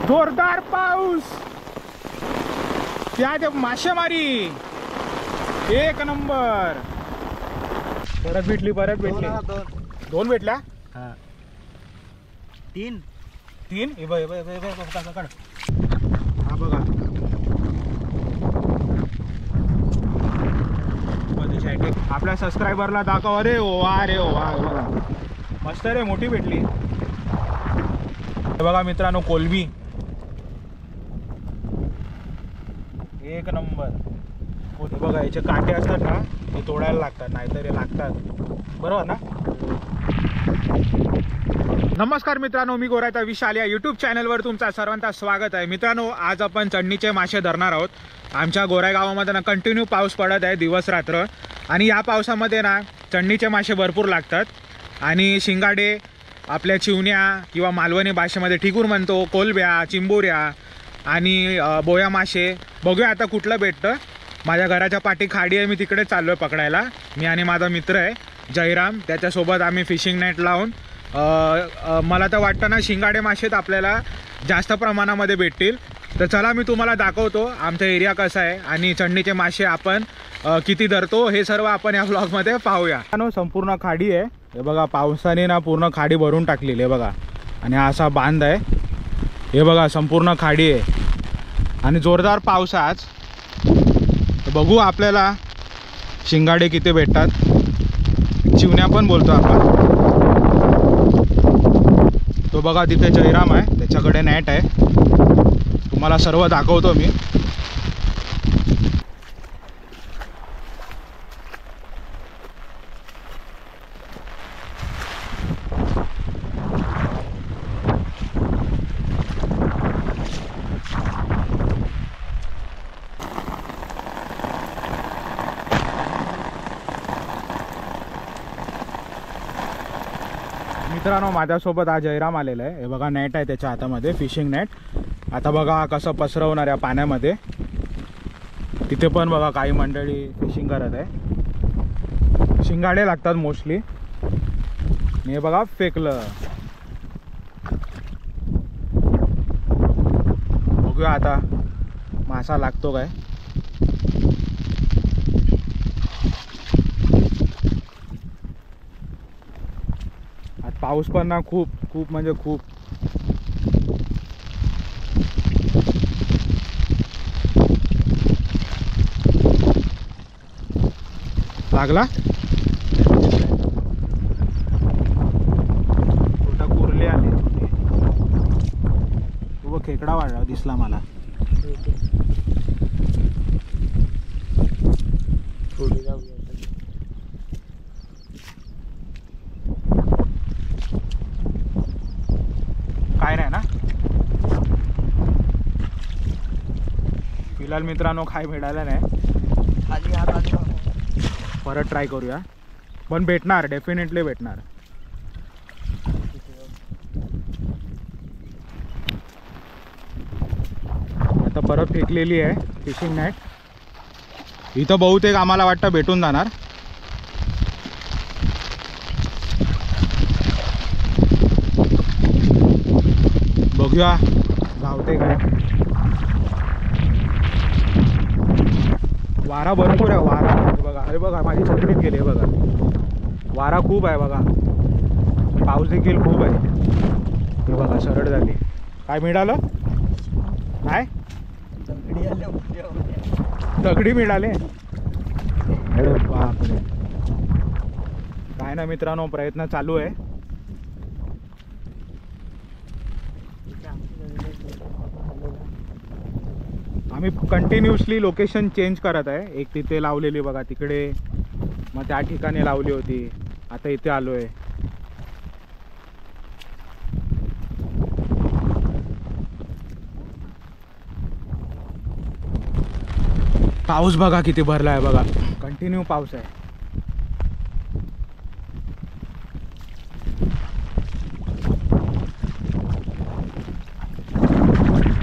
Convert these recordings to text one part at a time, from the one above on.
जोरदार पाऊस, त्यात मासेमारी एक नंबर. परत भेटली दोन भेटल्या. हा तीन हे बघ हा बघा आपल्या सबस्क्रायबरला दाखव. अरे वा बघा मस्त रे, मोठी भेटली. हे बघा मित्रांनो, कोलबी एक नंबर. हे बघा याचे काटे असतात ना, ते तोडायला लागतात, नाहीतर हे लागतात. बरोबर ना. नमस्कार मित्रांनो, मी गोरायचा विशाल या यूट्यूब चॅनलवर तुमचा सर्वांचं स्वागत आहे. मित्रांनो, आज आपण चढणीचे मासे धरणार आहोत. आमच्या गोराई गावामध्ये ना कंटिन्यू पाऊस पडत आहे दिवस रात्र, आणि या पावसामध्ये ना चढणीचे मासे भरपूर लागतात. आणि शिंगाडे, आपल्या चिवण्या किंवा मालवणी भाषेमध्ये ठिगूर म्हणतो, कोलब्या, चिंबोऱ्या आणि बोया मासे. बघूया आता कुठलं भेटतं. माझ्या घराच्या पाठी खाडी आहे, मी तिकडे चाललो आहे पकडायला. मी आणि माझा मित्र आहे जयराम, त्याच्यासोबत आम्ही फिशिंग नेट लावून मला तर वाटतं ना शिंगाडे मासेत आपल्याला जास्त प्रमाणामध्ये भेटतील. तर चला मी तुम्हाला दाखवतो आमचा एरिया कसा आहे आणि चढणीचे मासे आपण किती धरतो, हे सर्व आपण या व्लॉगमध्ये पाहूया. संपूर्ण खाडी आहे. हे बघा पावसाने ना पूर्ण खाडी भरून टाकलेली आहे बघा, आणि असा बांध आहे. हे बघा संपूर्ण खाडी आहे आणि जोरदार पाऊस आहे आज. बघू आपल्याला शिंगाडे किती भेटतात. चिवण्या पण बोलतो आपण. तो बघा तिथे जयराम आहे, त्याच्याकडे नेट आहे. तुम्हाला सर्व दाखवतो मी. मित्रांनो, माझ्यासोबत आज जयराम आलेला आहे. हे बघा नेट आहे त्याच्या हातामध्ये, फिशिंग नेट. आता बघा कसं पसरवणार या पाण्यामध्ये. तिथे पण बघा काही मंडळी फिशिंग करत आहे. शिंगाडे लागतात मोस्टली. हे बघा फेकलं. बघूया आता मासा लागतो काय. पाऊस पण ना खूप म्हणजे खूप. लागला छोटा कुर्ले आले. तो खेकडा वाढला दिसला मला. काय नाही ना फिलहाल मित्रांनो, काय मिळालं नाही. परत ट्राय करूया, पण भेटणार, डेफिनेटली भेटणार. आता परत फेकलेली आहे फिशिंग नेट. इथं बहुतेक आम्हाला वाटतं भेटून जाणार. बघूया गावते काय. वारा भरपूर आहे. वारा बघा, अरे बघा माझी छत्रीत गेली आहे बघा. वारा खूप आहे बघा, पाऊस देखील खूप आहे. हे बघा सरळ झाली. काय मिळालं नाही. दगडी मिळाले. बापरे. काय ना मित्रांनो, प्रयत्न चालू आहे. आम्ही कंटिन्युअसली लोकेशन चेंज करत आहे. एक तिथे लावलेली बघा तिकडे, मग त्या ठिकाणी लावली होती, आता इथे आलो आहे. पाऊस बघा किती भरला आहे बघा, कंटिन्यू पाऊस आहे.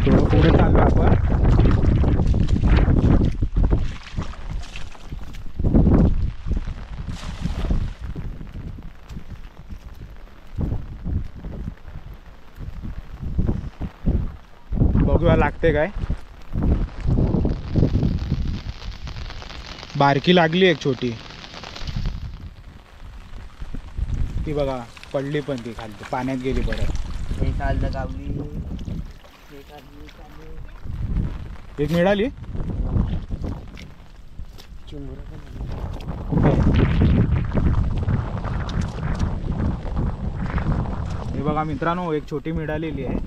थोडं पुढे चाललो आपण. बघूया लागते काय. बारकी लागली एक छोटी, ती बघा पडली पण ती खाली पाण्यात गेली परत. एक मिळाली. हे बघा मित्रांनो, एक छोटी मिळालेली आहे.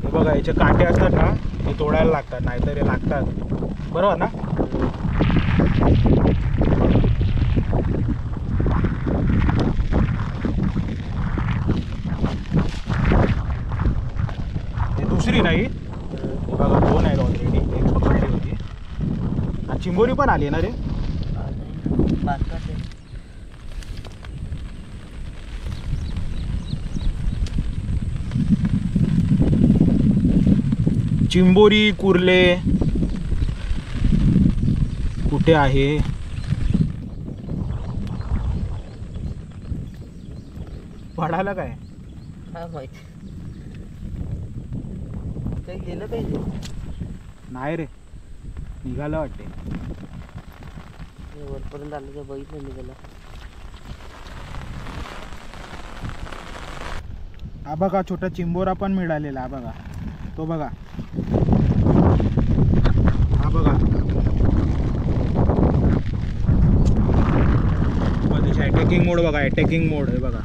हे बघा याचे काटे असतात ना, ते तोडायला लागतात, नाहीतर हे लागतात. बरोबर ना. हे दुसरी नाही, बघा दोन आहेत ऑलरेडी. एक पकडली होती. चिंबोरी पण आली ना रे. चिंबोरी कुर्ले कुठे आहे. पडायला काय गेलं पाहिजे. नाही रे, निघालं वाटते. वरपर्यंत आलं तर बघितलं निघालं. हा बघा छोटा चिंबोरा पण मिळालेला. हा बघा, तो बघा. हा बघा, त्याची अटॅकिंग मोड बघा. अटॅकिंग मोड आहे बघा.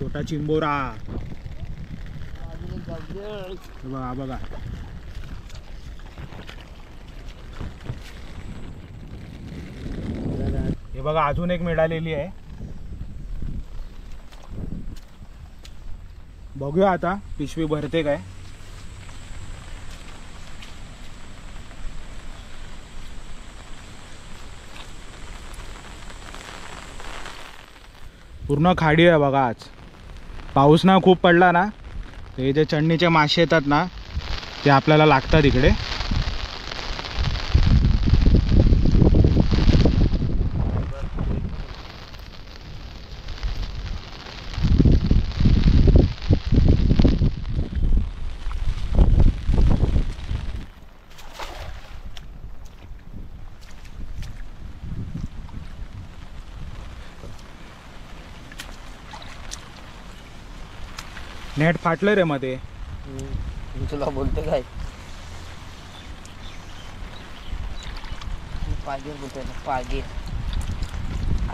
छोटा चिंबोरा बघा. हा बघा, हे बघा अजून एक मिळालेली आहे. बघूया आता पिशवी भरते काय. पूर्ण खाडी आहे बघा. आज पाऊस ना खूप पडला ना, ते जे चढणीचे मासे येतात ना, ते आपल्याला लागतात इकडे. नेट फाटलं रे मध्ये. तुला बोलतो काय पागे बोलतोय ना. पागे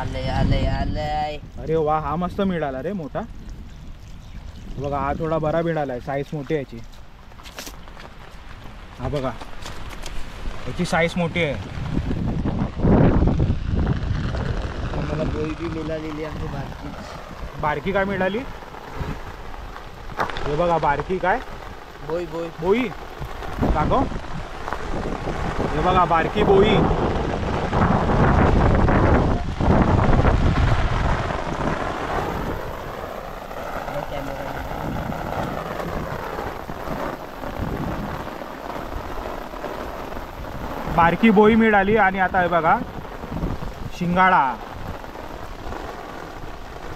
आलंय आलंय आलंय. अरे वा, हा मस्त मिळाला रे मोठा. बघा हा थोडा बरा मिळालाय, साईज मोठी आहे याची. हा बघा, याची साईज मोठी आहे. मला बोई बी मिळालेली आहे. बारकी काय मिळाली. हे बघा बारकी काय बोई बोई बोई काको. हे बघा बारकी बोई. बारकी बोई मिळाली. आणि आता हे बघा शिंगाडा.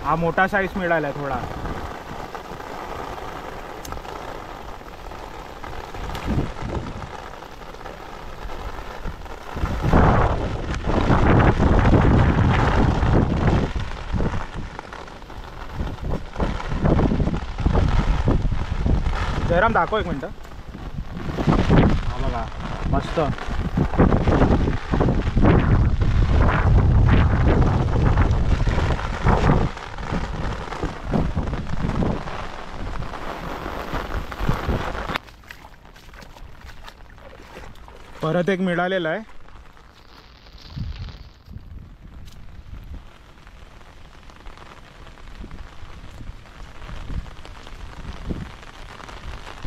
हा मोठा साईज मिळाला थोडा. जयराम दाखव एक मिनटं. हा बघा मस्त. परत एक मिळालेला आहे.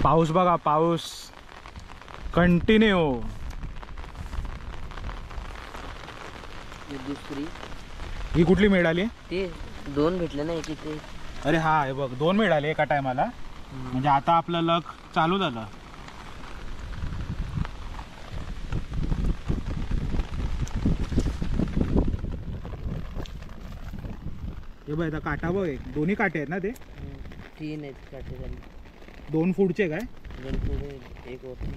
पाऊस बघा, पाऊस कंटिन्यू. दुसरी ही कुठली मिळाली. ते दोन भेटले ना एक इथे. अरे हा हे बघ, दोन मिळाले एका टायमाला. म्हणजे आता आपलं लक चालू झालं. हे बघ आता काटा बघ एक दोन्ही काटे आहेत ना ते 3 आहेत काटे झाले. 2 फूटचे काय 2 पुढे 1 वरती.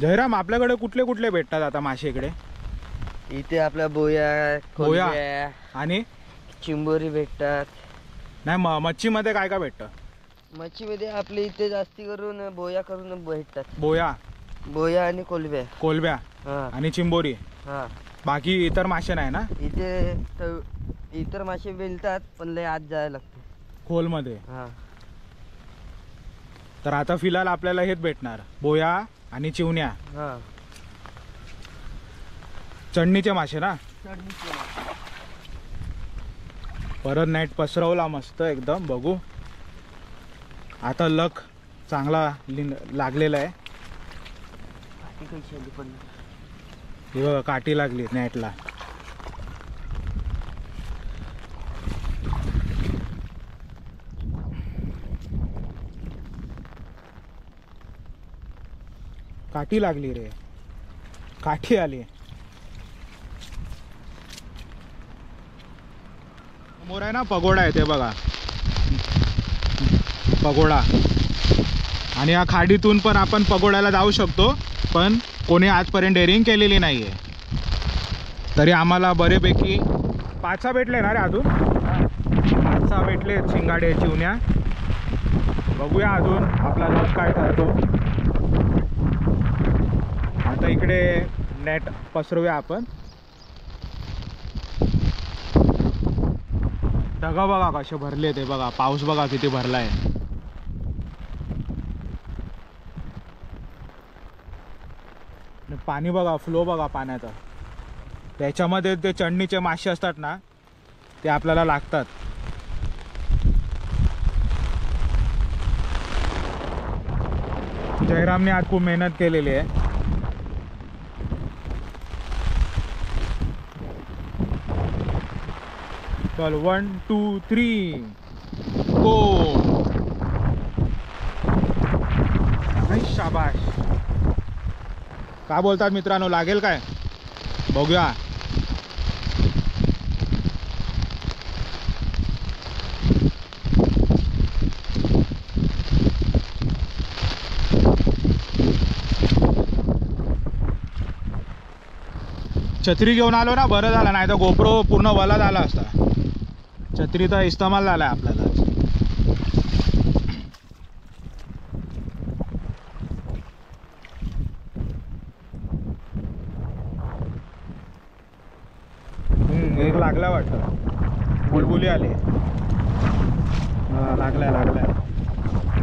जयराम आपल्याकडे कुठले कुठले भेटतात आता मासे इकडे इथे आपल्या बोया बोया. कोलंब्या, आणि चिंबोरी भेटतात. नाही मच्छीमध्ये काय काय भेटतं मच्छीमध्ये आपल्या इथे जास्ती करून बोया करून भेटतात. बोया आणि कोलब्या. कोलब्या हा आणि चिंबोरी. हा. बाकी इतर मासे नाही ना इथे इतर मासे मिळतात पण लय आत जायला लागते खोलमध्ये. हा. तर आता फिलहाल आपल्याला हेच भेटणार बोया आणि चिवण्या. हा. चढणीचे मासे ना. परत नेट पसरवला मस्त एकदम. बघू आता लक चांगला लागलेला आहे. हे बघा काठी लागली नेटला. काठी लागली रे. काठी आली. समोर आहे ना पगोडा आहे ते बघा पगोडा. आणि या खाडीतून पण आपण पगोड्याला जाऊ शकतो पण कोणी आजपर्यंत डेअरिंग केलेली नाहीये. तरी आम्हाला बरेपैकी 5-6 भेटले ना रे अजून. 5-6 भेटले शिंगाडे चिवण्या. बघूया अजून आपला लक काय ठरतो. आता इकडे नेट पसरूया आपण. ढगा बघा कसे भरले ते बघा. पाऊस बघा किती भरलाय. पाणी बघा फ्लो बघा पाण्याचा. त्याच्यामध्ये ते चढणीचे मासे असतात ना ते आपल्याला लागतात. जयरामने आज खूप मेहनत केलेली आहे. चल 1 2 3 गो. शाबाश. काय बोलतात मित्रांनो लागेल काय बघूया. छत्री घेऊन आलो ना बरं झालं नाही तर गोप्रो पूर्ण वला झाला असता. छत्रीचा इस्तेमाल झालाय आपल्याला. एक लागला वाटतं. बुलबुली आली. लागलाय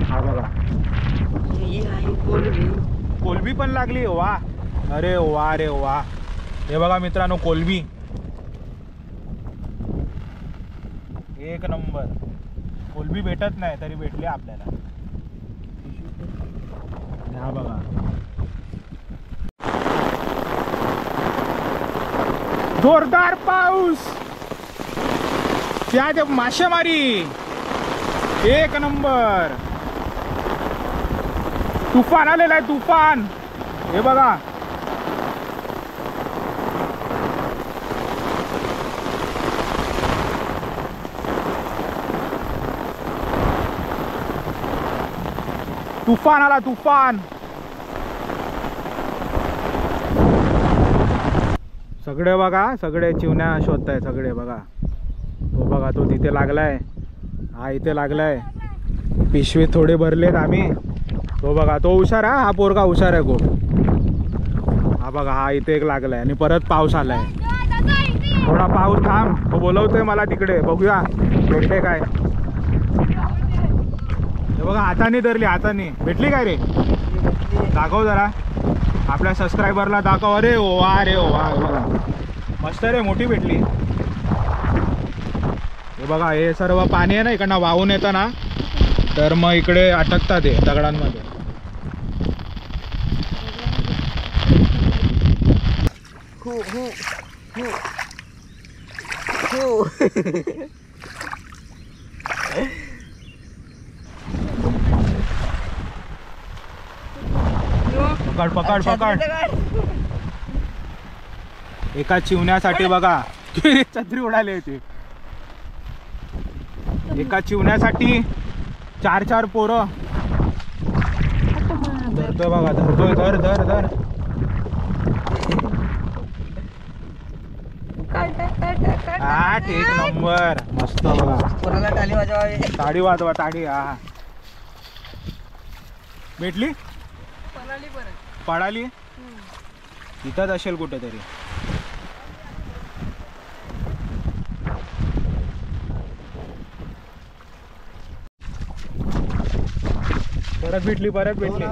हा बघा. कोलबी पण लागली. वा अरे वा रे वा. हे बघा मित्रांनो कोलबी एक नंबर. कोलबी भेटत नाही तरी भेटली आपल्याला. हा बघा जोरदार पाऊस. त्या मासेमारी एक नंबर. तुफान आलेला आहे तुफान. हे बघा तुफान आला तुफान. सगळे बघा सगळे चिवण्या शोधताय सगळे बघा. तो बघा तो तिथे लागलाय. हा इथे लागलाय. पिशवी थोडे भरलेत आम्ही. तो बघा तो हुशार. हा पोरगा हुशार आहे खूप. हा बघा हा इथे एक लागलाय. आणि परत पाऊस आलाय. थोडा पाऊस थांब. तो बोलवतोय मला तिकडे. बघूया भेटते काय. बघा हाताने धरली. हाताने भेटली काय रे. दाखव जरा आपल्या सबस्क्रायबरला दाखव. अरे वा रे वा. मस्त रे मोठी भेटली. हे बघा हे सर्व पाणी आहे ना इकडनं वाहून येतं ना तर मग इकडे अटकतात ते दगडांमध्ये. हो. पकड पकड पकड. एका चिवण्यासाठी बघा छत्री उडाली होती. एका चिवण्यासाठी 4 पोरं. धरतोय बघा, धरतोय. धर धर धर. हा एक नंबर. मस्त बघा. कोणाला टाळी वाजवावी. ताडी वाजवा ताडी. हा भेटली पडाली. इथंच असेल कुठेतरी. परत भेटली परत भेटली.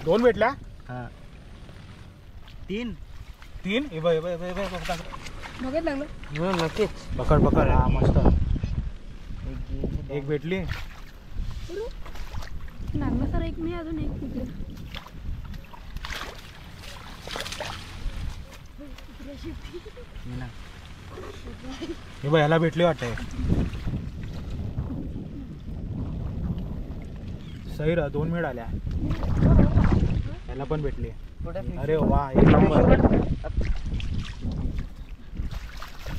2 भेटल्या. हा 3 3. बघत लागलं. नक्कीच. पकड पकड. हा मस्त. एक भेटली. लागला सर एक मी अजून एक तिकडे. हे बघ याला भेटली वाटते. सैर 2 मिळाल्या. याला पण भेटली. अरे वा एक नंबर.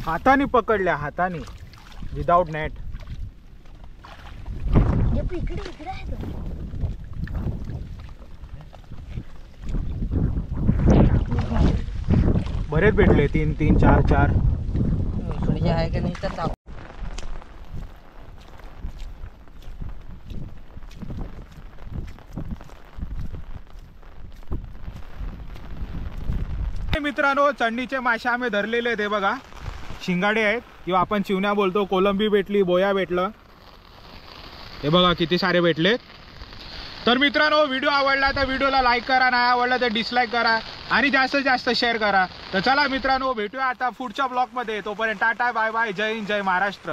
हाताने पकडल्या हाताने विदाउट नेट. इकडे इकडे आहे तो. बरेच भेटले. 3 3 4 4. थोडीशी आहे का नाही तर टाक. मित्रांनो चंडीचे मासे आम्ही धरलेले आहेत. हे बघा शिंगाडे आहेत किंवा आपण चिवण्या बोलतो. कोलंबी भेटली, बोया भेटलं. हे बघा किती सारे भेटले. तर मित्रांनो व्हिडिओ आवडला तर व्हिडिओला लाईक करा, नाही आवडला तर डिसलाईक करा आणि जास्तीत जास्त शेअर करा. तर चला मित्रांनो भेटूया आता पुढच्या ब्लॉगमध्ये. तोपर्यंत टाटा बाय बाय. जय हिंद जय महाराष्ट्र.